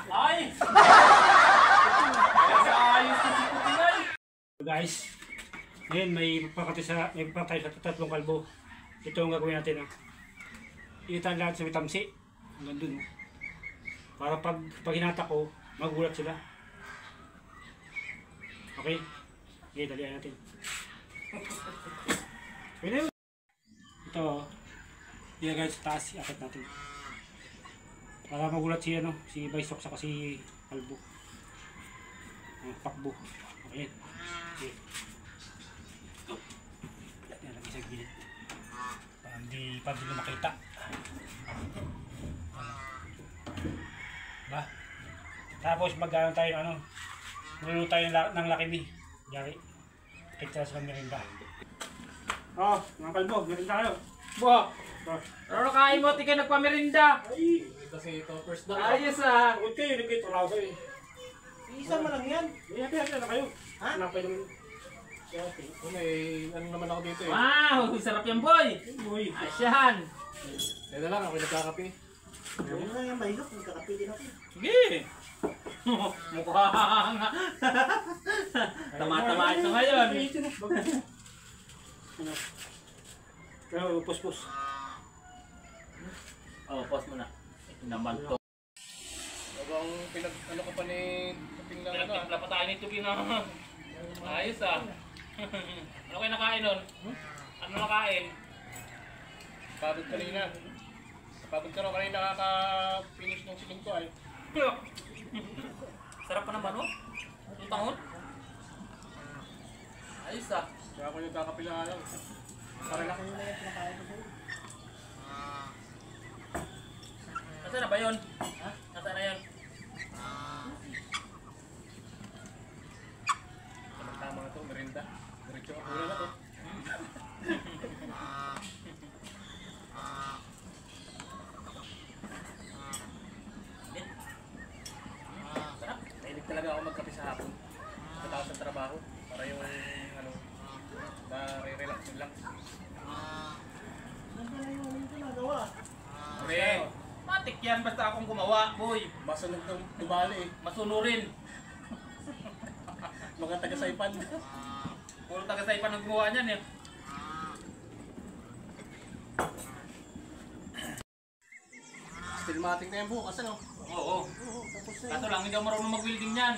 Ay! Sa ayos na si Kutingay. Guys, ngayon may papatay sa tatlong kalbo. Ito ang gagawin natin. Itan lahat sa vitamsi. Hanggang dun. Para pag hinata ko, magulat sila. Okay? Okay, talian natin. Pwede mo. Ito, ilagay sa taas, iakit natin. Para magulat si Baysok sa si kalbo. Pakbo. Okay. Okay. Yan lagi sa gilid. Para hindi makita. Ba? Tapos magano tayo Nuluto tayo ng Lakimi. Yari. Kita sa merinda. Oh, mga kalbo, merinda kayo. Bo! Ano kain mo? Tika nagpamerinda. Ay! Kasi ito first na. Ayos ah! Huwag kayo, nagkito lang kayo. Isa mo lang yan. Hati-hati na kayo. Ha? Napay naman. Ano naman ako dito eh. Wow! Sarap yan boy! Boy. Asyan! Dito lang ako nagkakape. Ano na yung mahilok, nagkakape din ako. Sige! Mukha nga! Tama-tama ito ngayon! Pero pus-pus. Oh, pause mo na. Ito naman to. Habang ano ko pa ni Tuping lang Pinagtimpla pa tayo nito gina. Ayos ah. Ano kayo nakain nun? Ano nakain? Pagod kanina. Pagod ka rin kanina nakaka-finish ng siling ko ay. Sarap pa naman oh. Yung tangon. Ayos ah. Kaya ako nagkakapila lang. Para lang yung mga pinakain ko sa'yo. Nasaan na ba yun? Ha? Nasaan na yun? Tama na to, merinda. Diretso ka pula na to. Sarap. Mahilig talaga ako magkape sa hapon. Pagkatapos ng trabaho. Para yung na-relax din lang. Ano na yung ginagawa? Pre, matik yan basta akong gumawa, boy. Masunog ng dubali eh. Masunurin. Mga taga-saipan. Puro taga-saipan ang gumawa niyan eh. Stilmatic na yan bukas ano? Oo. Tapos na Kaso lang, hindi ako marunong mag-welding yan.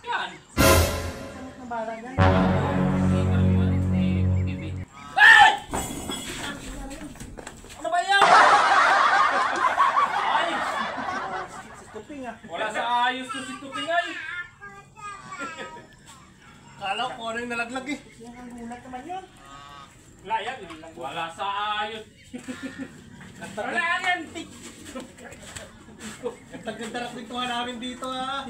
Yan. yung na bala dyan. Ay! Ano ba yan? Ay! Si Tuping ah. Wala sa ayos to si Tupingay. Kala ko ano yung nalaglag eh. Yan ang gulat naman yun. Wala yan. Wala sa ayos. Wala yan. Ang ganda na kwentuhan namin dito ha.